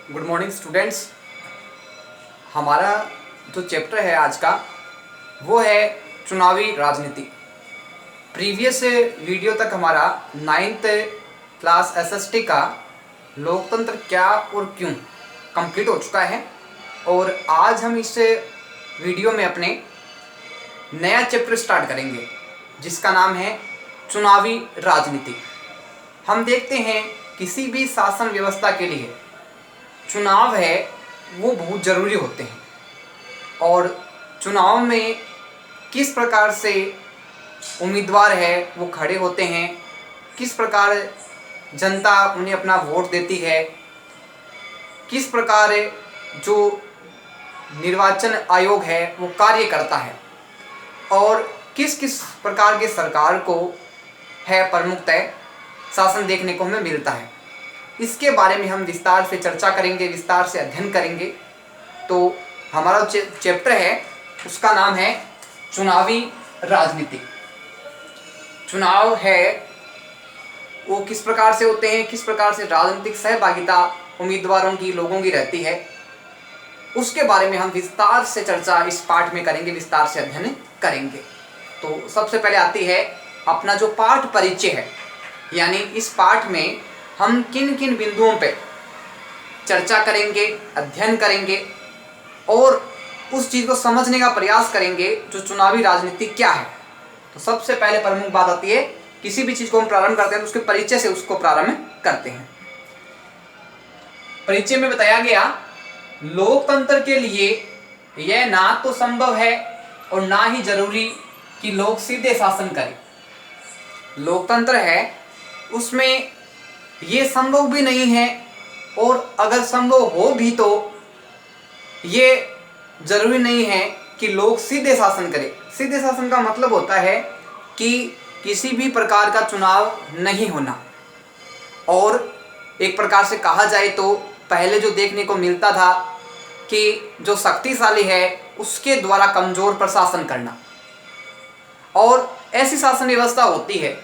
Good morning students. हमारा जो chapter है आज का वो है चुनावी राजनीति। प्रीवियस वीडियो तक हमारा 9th क्लास एसएसटी का लोकतंत्र क्या और क्यों कंप्लीट हो चुका है और आज हम इस वीडियो में अपने नया चैप्टर स्टार्ट करेंगे जिसका नाम है चुनावी राजनीति। हम देखते हैं किसी भी शासन व्यवस्था के लिए चुनाव है वो बहुत ज़रूरी होते हैं और चुनाव में किस प्रकार से उम्मीदवार है वो खड़े होते हैं, किस प्रकार जनता उन्हें अपना वोट देती है, किस प्रकार जो निर्वाचन आयोग है वो कार्य करता है और किस किस प्रकार की सरकार को है प्रमुखतः शासन देखने को हमें मिलता है, इसके बारे में हम विस्तार से चर्चा करेंगे, विस्तार से अध्ययन करेंगे। तो हमारा चैप्टर है उसका नाम है चुनावी राजनीति। चुनाव है वो किस प्रकार से होते हैं, किस प्रकार से राजनीतिक सहभागिता उम्मीदवारों की, लोगों की रहती है, उसके बारे में हम विस्तार से चर्चा इस पाठ में करेंगे, विस्तार से अध्ययन करेंगे। तो सबसे पहले आती है अपना जो पाठ परिचय है, यानी इस पाठ में हम किन किन बिंदुओं पे चर्चा करेंगे, अध्ययन करेंगे और उस चीज़ को समझने का प्रयास करेंगे जो चुनावी राजनीति क्या है। तो सबसे पहले प्रमुख बात आती है, किसी भी चीज़ को हम प्रारंभ करते हैं तो उसके परिचय से उसको प्रारंभ करते हैं। परिचय में बताया गया, लोकतंत्र के लिए यह ना तो संभव है और ना ही जरूरी कि लोग सीधे शासन करें। लोकतंत्र है उसमें ये संभव भी नहीं है और अगर संभव हो भी तो ये जरूरी नहीं है कि लोग सीधे शासन करें। सीधे शासन का मतलब होता है कि किसी भी प्रकार का चुनाव नहीं होना, और एक प्रकार से कहा जाए तो पहले जो देखने को मिलता था कि जो शक्तिशाली है उसके द्वारा कमजोर पर शासन करना, और ऐसी शासन व्यवस्था होती है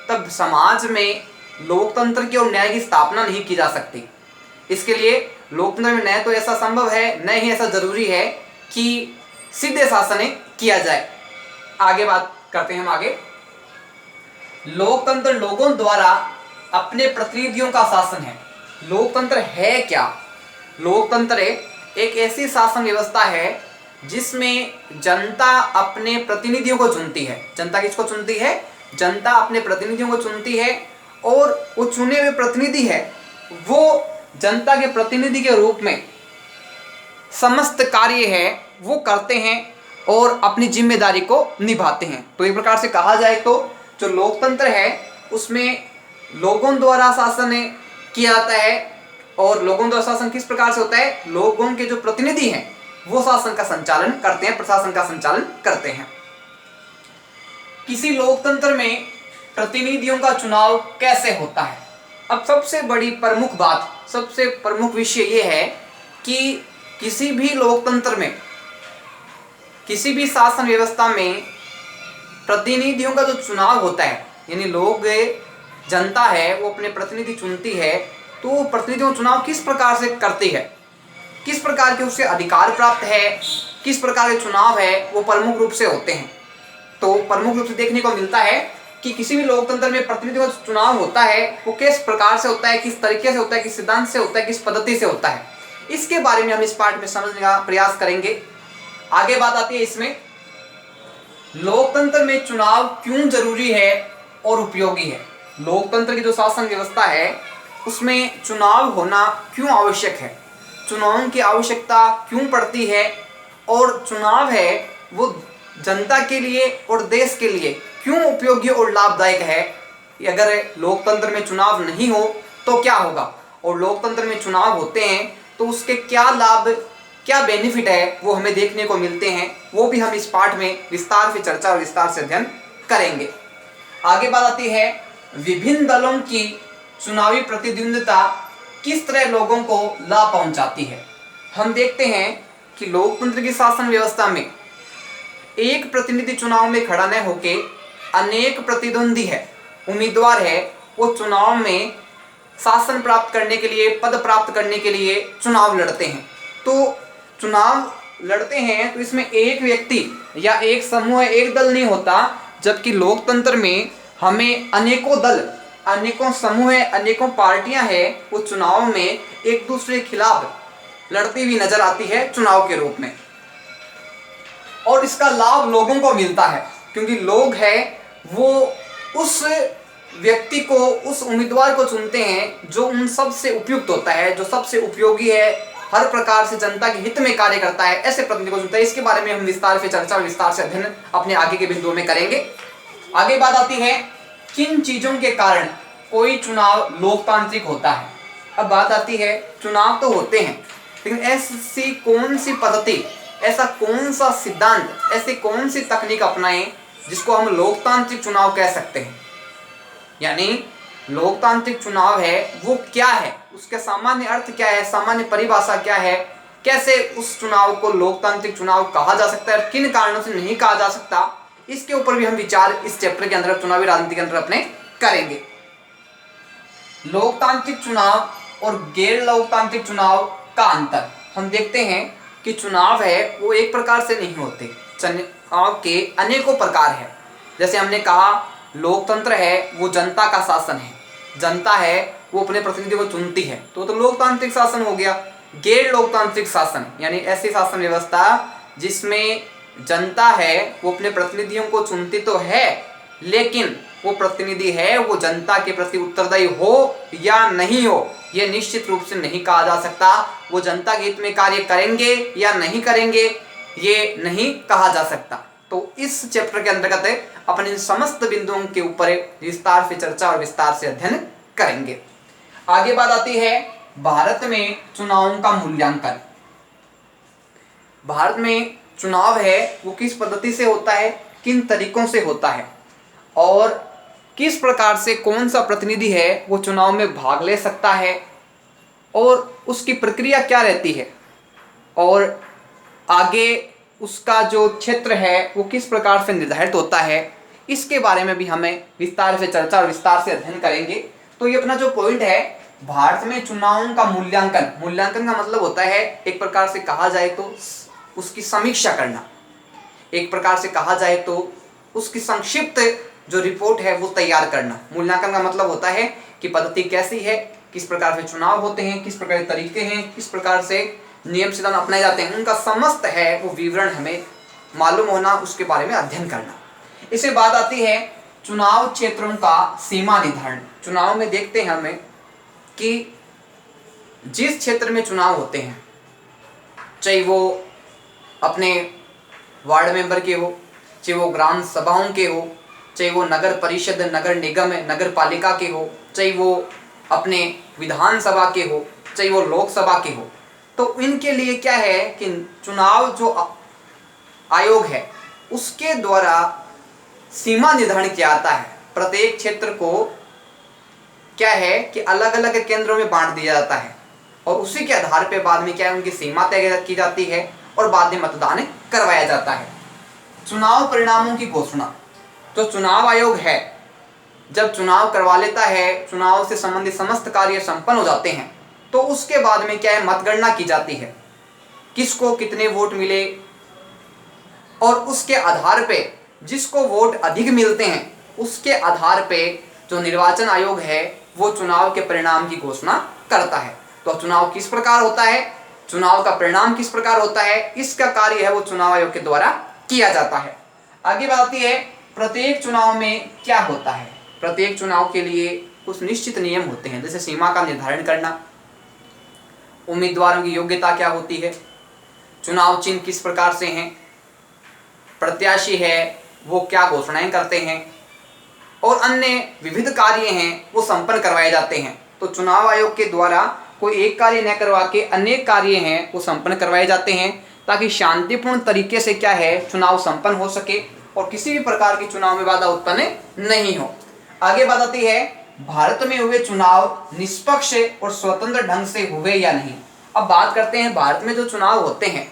तब समाज में लोकतंत्र की और न्याय की स्थापना नहीं की जा सकती। इसके लिए लोकतंत्र में न तो ऐसा संभव है, न ही ऐसा जरूरी है कि सीधे शासन किया जाए। आगे बात करते हैं हम आगे। लोकतंत्र लोगों द्वारा अपने प्रतिनिधियों का शासन है। लोकतंत्र है क्या? लोकतंत्र एक ऐसी शासन व्यवस्था है जिसमें जनता अपने प्रतिनिधियों को चुनती है। जनता किसको चुनती है? जनता अपने प्रतिनिधियों को चुनती है और वो चुने हुए प्रतिनिधि है वो जनता के प्रतिनिधि के रूप में समस्त कार्य है वो करते हैं और अपनी जिम्मेदारी को निभाते हैं। तो एक प्रकार से कहा जाए तो जो लोकतंत्र है उसमें लोगों द्वारा शासन किया जाता है, और लोगों द्वारा शासन किस प्रकार से होता है? लोगों के जो प्रतिनिधि हैं वो शासन का संचालन करते हैं, प्रशासन का संचालन करते हैं। किसी लोकतंत्र में प्रतिनिधियों का चुनाव कैसे होता है? अब सबसे बड़ी प्रमुख बात, सबसे प्रमुख विषय ये है कि किसी भी लोकतंत्र में, किसी भी शासन व्यवस्था में प्रतिनिधियों का जो चुनाव होता है, यानी लोग, जनता है वो अपने प्रतिनिधि चुनती है, तो वो प्रतिनिधियों का चुनाव किस प्रकार से करती है, किस प्रकार के उससे अधिकार प्राप्त है, किस प्रकार के चुनाव है वो प्रमुख रूप से होते हैं। तो प्रमुख रूप से देखने को मिलता है कि किसी भी लोकतंत्र में प्रतिनिधियों का चुनाव होता है वो किस प्रकार से होता है, किस तरीके से होता है, किस सिद्धांत से होता है, किस पद्धति से होता है, इसके बारे में हम इस पाठ में समझने का प्रयास करेंगे। आगे बात आती है इसमें, लोकतंत्र में चुनाव क्यों जरूरी है और उपयोगी है। लोकतंत्र की जो शासन व्यवस्था है उसमें चुनाव होना क्यों आवश्यक है, चुनावों की आवश्यकता क्यों पड़ती है, और चुनाव है वो जनता के लिए और देश के लिए क्यों उपयोगी और लाभदायक है। अगर लोकतंत्र में चुनाव नहीं हो तो क्या होगा, और लोकतंत्र में चुनाव होते हैं तो उसके क्या लाभ, क्या बेनिफिट है वो हमें देखने को मिलते हैं, वो भी हम इस पाठ में विस्तार से चर्चा और विस्तार से अध्ययन करेंगे। आगे बात आती है, विभिन्न दलों की चुनावी प्रतिद्वंदिता किस तरह लोगों को लाभ पहुंचाती है। हम देखते हैं कि लोकतंत्र की शासन व्यवस्था में एक प्रतिनिधि चुनाव में खड़ा न होके अनेक प्रतिद्वंदी है, उम्मीदवार है वो चुनाव में शासन प्राप्त करने के लिए, पद प्राप्त करने के लिए चुनाव लड़ते हैं। तो चुनाव लड़ते हैं तो इसमें एक व्यक्ति या एक समूह, एक दल नहीं होता, जबकि लोकतंत्र में हमें अनेकों दल, अनेकों समूह, अनेकों पार्टियां हैं, वो चुनाव में एक दूसरे के खिलाफ लड़ती हुई नजर आती है चुनाव के रूप में। और इसका लाभ लोगों को मिलता है, क्योंकि लोग हैं वो उस व्यक्ति को, उस उम्मीदवार को चुनते हैं जो उन सबसे उपयुक्त होता है, जो सबसे उपयोगी है, हर प्रकार से जनता के हित में कार्य करता है, ऐसे प्रतिनिधि को चुनता है। इसके बारे में हम विस्तार से चर्चा और विस्तार से अध्ययन अपने आगे के बिंदुओं में करेंगे। आगे बात आती है किन चीजों के कारण कोई चुनाव लोकतांत्रिक होता है। अब बात आती है चुनाव तो होते हैं, लेकिन ऐसी कौन सी पद्धति, ऐसा कौन सा सिद्धांत, ऐसी कौन सी तकनीक अपनाएं जिसको हम लोकतांत्रिक चुनाव कह सकते हैं। यानी लोकतांत्रिक चुनाव है वो क्या है, उसका सामान्य अर्थ क्या है, सामान्य परिभाषा क्या है, कैसे उस चुनाव को लोकतांत्रिक चुनाव कहा जा सकता है, किन कारणों से नहीं कहा जा सकता, इसके ऊपर भी हम विचार इस चैप्टर के अंदर, चुनावी राजनीति के अंदर अपने करेंगे। लोकतांत्रिक चुनाव और गैर लोकतांत्रिक चुनाव का अंतर हम देखते हैं कि चुनाव है वो एक प्रकार से नहीं होते, चुनाव के अनेकों प्रकार है। जैसे हमने कहा लोकतंत्र है वो जनता का शासन है, जनता है वो अपने प्रतिनिधि को चुनती है, तो लोकतांत्रिक शासन हो गया। गैर लोकतांत्रिक शासन यानी ऐसी शासन व्यवस्था जिसमें जनता है वो अपने प्रतिनिधियों को चुनती तो है, लेकिन वो प्रतिनिधि है वो जनता के प्रति उत्तरदायी हो या नहीं हो, ये निश्चित रूप से नहीं कहा जा सकता। वो जनता के हित में कार्य करेंगे या नहीं करेंगे, ये नहीं कहा जा सकता। तो इस चैप्टर के अंतर्गत अपन इन समस्त बिंदुओं के ऊपर विस्तार से चर्चा और विस्तार से अध्ययन करेंगे। आगे बात आती है भारत में चुनावों का मूल्यांकन। भारत में चुनाव है वो किस पद्धति से होता है, किन तरीकों से होता है, और किस प्रकार से कौन सा प्रतिनिधि है वो चुनाव में भाग ले सकता है, और उसकी प्रक्रिया क्या रहती है, और आगे उसका जो क्षेत्र है वो किस प्रकार से निर्धारित होता है, इसके बारे में भी हमें विस्तार से चर्चा और विस्तार से अध्ययन करेंगे। तो ये अपना जो पॉइंट है, भारत में चुनावों का मूल्यांकन, मूल्यांकन का मतलब होता है एक प्रकार से कहा जाए तो उसकी समीक्षा करना, एक प्रकार से कहा जाए तो उसकी संक्षिप्त जो रिपोर्ट है वो तैयार करना। मूल्यांकन का मतलब होता है कि पद्धति कैसी है, किस प्रकार से चुनाव होते हैं, किस प्रकार के तरीके हैं, किस प्रकार से नियम सिद्धांत अपनाए जाते हैं, उनका समस्त है वो विवरण हमें मालूम होना, उसके बारे में अध्ययन करना। इसके बाद आती है चुनाव क्षेत्रों का सीमा निर्धारण। चुनाव में देखते हैं हमें कि जिस क्षेत्र में चुनाव होते हैं, चाहे वो अपने वार्ड मेंबर के हो, चाहे वो ग्राम सभाओं के हो, चाहे वो नगर परिषद, नगर निगम, नगर पालिका के हो, चाहे वो अपने विधानसभा के हो, चाहे वो लोकसभा के हो, तो इनके लिए क्या है कि चुनाव जो आयोग है उसके द्वारा सीमा निर्धारण किया जाता है। प्रत्येक क्षेत्र को क्या है कि अलग अलग केंद्रों में बांट दिया जाता है, और उसी के आधार पर बाद में क्या है उनकी सीमा तय की जाती है और बाद में मतदान करवाया जाता है। चुनाव परिणामों की घोषणा, जो चुनाव आयोग है जब चुनाव करवा लेता है, चुनाव से संबंधित समस्त कार्य संपन्न हो जाते हैं, तो उसके बाद में क्या है मतगणना की जाती है, किसको कितने वोट मिले, और उसके आधार पे जिसको वोट अधिक मिलते हैं उसके आधार पे जो निर्वाचन आयोग है वो चुनाव के परिणाम की घोषणा करता है। तो चुनाव किस प्रकार होता है, चुनाव का परिणाम किस प्रकार होता है, इसका कार्य है वो चुनाव आयोग के द्वारा किया जाता है। आगे बात आती है प्रत्येक चुनाव में क्या होता है। प्रत्येक चुनाव के लिए कुछ निश्चित नियम होते हैं, जैसे सीमा का निर्धारण करना, उम्मीदवारों की योग्यता क्या होती है, चुनाव चिन्ह किस प्रकार से हैं, प्रत्याशी है वो क्या घोषणाएं करते हैं, और अन्य विविध कार्य हैं वो संपन्न करवाए जाते हैं। तो चुनाव आयोग के द्वारा कोई एक कार्य न करवा के अनेक कार्य हैं वो संपन्न करवाए जाते हैं, ताकि शांतिपूर्ण तरीके से क्या है चुनाव संपन्न हो सके और किसी भी प्रकार की चुनाव में बाधा उत्पन्न नहीं हो। आगे बात आती है भारत में हुए चुनाव निष्पक्ष और स्वतंत्र ढंग से हुए या नहीं। अब बात करते हैं भारत में जो चुनाव होते हैं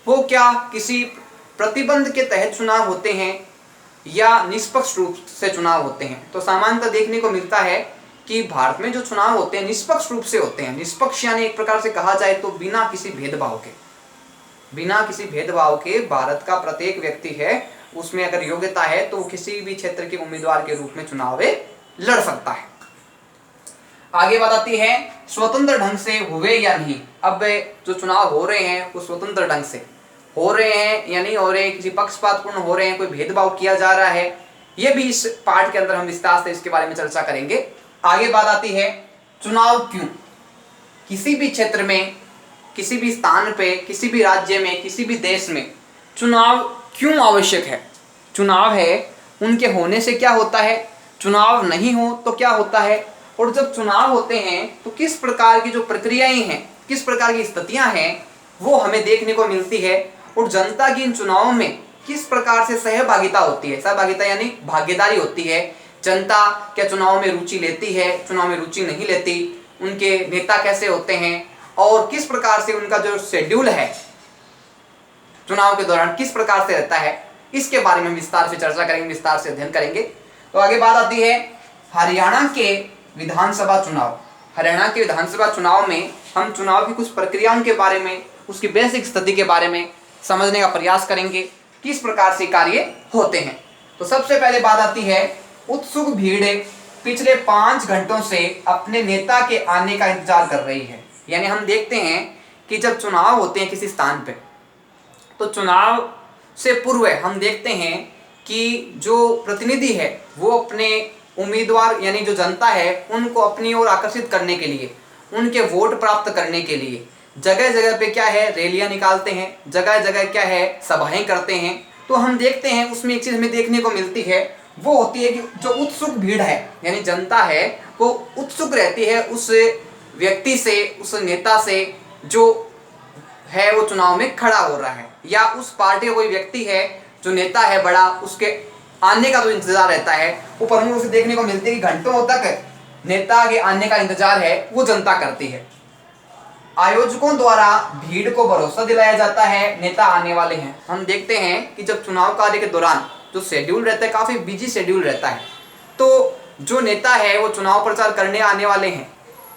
वो क्या किसी प्रतिबंध के तहत चुनाव होते हैं या निष्पक्ष रूप से चुनाव होते हैं। तो सामान्यतः देखने को मिलता है कि भारत में जो चुनाव होते हैं निष्पक्ष रूप से होते हैं। निष्पक्ष यानी एक प्रकार से कहा जाए तो बिना किसी भेदभाव के भारत का प्रत्येक व्यक्ति है, उसमें अगर योग्यता है तो किसी भी क्षेत्र के उम्मीदवार के रूप में चुनाव लड़ सकता है। आगे बात आती है स्वतंत्र ढंग से हुए या नहीं। अब जो चुनाव हो रहे हैं वो स्वतंत्र ढंग से हो रहे हैं या नहीं हो रहे, किसी पक्षपातपूर्ण हो रहे हैं, कोई भेदभाव किया जा रहा है, ये भी इस पार्ट के अंदर हम विस्तार से इसके बारे में चर्चा करेंगे। आगे बात आती है चुनाव क्यों, किसी भी क्षेत्र में, किसी भी स्थान पे, किसी भी राज्य में, किसी भी देश में चुनाव क्यों आवश्यक है। चुनाव है उनके होने से क्या होता है, चुनाव नहीं हो तो क्या होता है, और जब चुनाव होते हैं तो किस प्रकार की जो प्रक्रियाएं हैं, किस प्रकार की स्थितियां हैं वो हमें देखने को मिलती है, और जनता की इन चुनावों में किस प्रकार से सहभागिता होती है। सहभागिता यानी भागीदारी होती है। जनता क्या चुनाव में रुचि लेती है, चुनाव में रुचि नहीं लेती, उनके नेता कैसे होते हैं, और किस प्रकार से उनका जो शेड्यूल है चुनाव के दौरान किस प्रकार से रहता है, इसके बारे में विस्तार से चर्चा करेंगे, विस्तार से अध्ययन करेंगे। तो आगे बात आती है हरियाणा के विधानसभा चुनाव। हरियाणा के विधानसभा चुनाव में हम चुनाव की कुछ प्रक्रियाओं के बारे में, उसकी बेसिक स्थिति के बारे में समझने का प्रयास करेंगे, किस प्रकार से कार्य होते हैं। तो सबसे पहले बात आती है उत्सुक भीड़ पिछले 5 घंटों से अपने नेता के आने का इंतजार कर रही है। यानी हम देखते हैं कि जब चुनाव होते हैं किसी स्थान पे, तो चुनाव से पूर्व हम देखते हैं कि जो प्रतिनिधि है वो अपने उम्मीदवार यानी जो जनता है उनको अपनी ओर आकर्षित करने के लिए, उनके वोट प्राप्त करने के लिए जगह जगह पे क्या है रैलियां निकालते हैं, जगह जगह क्या है सभाएं करते हैं। तो हम देखते हैं उसमें एक चीज़ हमें देखने को मिलती है, वो होती है कि जो उत्सुक भीड़ है यानी जनता है वो उत्सुक रहती है उस व्यक्ति से, उस नेता से जो है वो चुनाव में खड़ा हो रहा है, या उस पार्टी का कोई व्यक्ति है जो नेता है बड़ा, उसके आने का जो इंतजार रहता है वो प्रमुख रूप से देखने को मिलती है कि घंटों तक नेता के आने का इंतजार है वो जनता करती है। आयोजकों द्वारा भीड़ को भरोसा दिलाया जाता है नेता आने वाले हैं। हम देखते हैं कि जब चुनाव कार्य के दौरान जो शेड्यूल रहता है काफ़ी बिजी शेड्यूल रहता है, तो जो नेता है वो चुनाव प्रचार करने आने वाले हैं,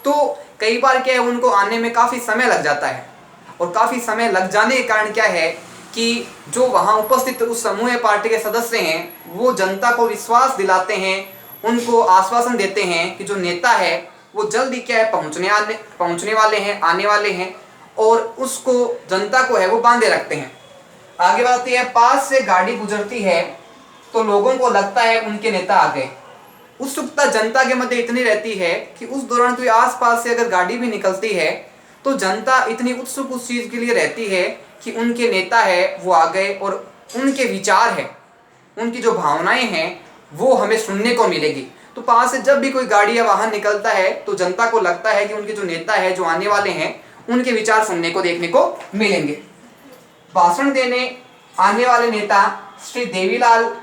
तो कई बार क्या है उनको आने में काफ़ी समय लग जाता है, और काफ़ी समय लग जाने के कारण क्या है कि जो वहाँ उपस्थित उस समूह पार्टी के सदस्य हैं वो जनता को विश्वास दिलाते हैं, उनको आश्वासन देते हैं कि जो नेता है वो जल्दी क्या है पहुँचने वाले हैं, आने वाले हैं, और उसको जनता को है वो बांधे रखते हैं। आगे बढ़ती है पास से गाड़ी गुजरती है तो लोगों को लगता है उनके नेता आ गए। उत्सुकता जनता के मध्य इतनी रहती है कि उस दौरान कोई आसपास से अगर गाड़ी भी निकलती है तो जनता इतनी उत्सुक उस चीज़ के लिए रहती है कि उनके नेता है वो आ गए, और उनके विचार है, उनकी जो भावनाएं हैं वो हमें सुनने को मिलेगी। तो पास से जब भी कोई गाड़ी या वाहन निकलता है तो जनता को लगता है कि उनके जो नेता है जो आने वाले हैं उनके विचार सुनने को देखने को मिलेंगे। भाषण देने आने वाले नेता श्री देवीलाल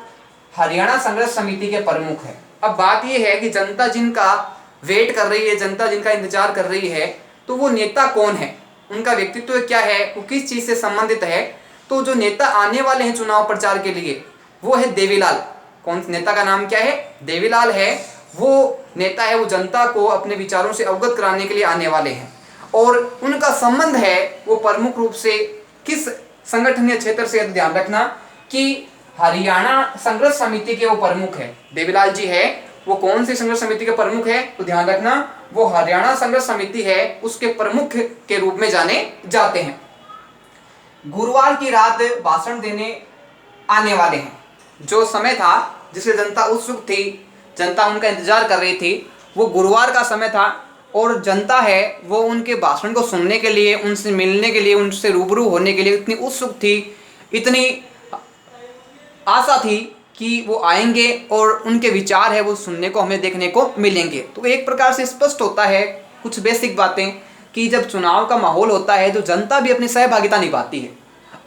हरियाणा संघर्ष समिति के प्रमुख है। अब बात यह है कि जनता जिनका वेट कर रही है, जनता जिनका इंतजार कर रही है, तो वो नेता कौन है, उनका व्यक्तित्व क्या है, वो किस चीज़ से संबंधित है। तो जो नेता आने वाले हैं चुनाव प्रचार के लिए वो है देवीलाल। कौन नेता का नाम क्या है, देवीलाल है। वो नेता है वो जनता को अपने विचारों से अवगत कराने के लिए आने वाले हैं, और उनका संबंध है वो प्रमुख रूप से किस संगठनीय क्षेत्र से, ध्यान रखना कि हरियाणा संघर्ष समिति के वो प्रमुख है। देवीलाल जी है वो कौन सी संघर्ष समिति के प्रमुख है, तो ध्यान रखना वो हरियाणा संघर्ष समिति है, उसके प्रमुख के रूप में जाने जाते हैं। गुरुवार की रात भाषण देने आने वाले हैं। जो समय था जिससे जनता उत्सुक थी, जनता उनका इंतजार कर रही थी, वो गुरुवार का समय था, और जनता है वो उनके भाषण को सुनने के लिए, उनसे मिलने के लिए, उनसे रूबरू होने के लिए इतनी उत्सुक थी, इतनी आशा थी कि वो आएंगे और उनके विचार है वो सुनने को हमें देखने को मिलेंगे। तो एक प्रकार से स्पष्ट होता है कुछ बेसिक बातें कि जब चुनाव का माहौल होता है तो जनता भी अपनी सहभागिता निभाती है,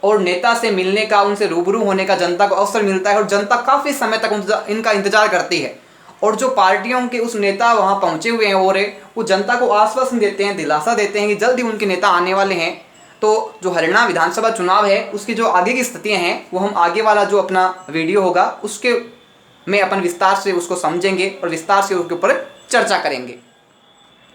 और नेता से मिलने का, उनसे रूबरू होने का जनता को अवसर मिलता है, और जनता काफ़ी समय तक इनका इंतजार करती है। और जो पार्टियों के उस नेता वहाँ पहुँचे हुए हैं और वो जनता को आश्वासन देते हैं, दिलासा देते हैं कि जल्दी उनके नेता आने वाले हैं। तो जो हरियाणा विधानसभा चुनाव है उसकी जो आगे की स्थितियाँ हैं वो हम आगे वाला जो अपना वीडियो होगा उसके में अपन विस्तार से उसको समझेंगे और विस्तार से उसके ऊपर चर्चा करेंगे।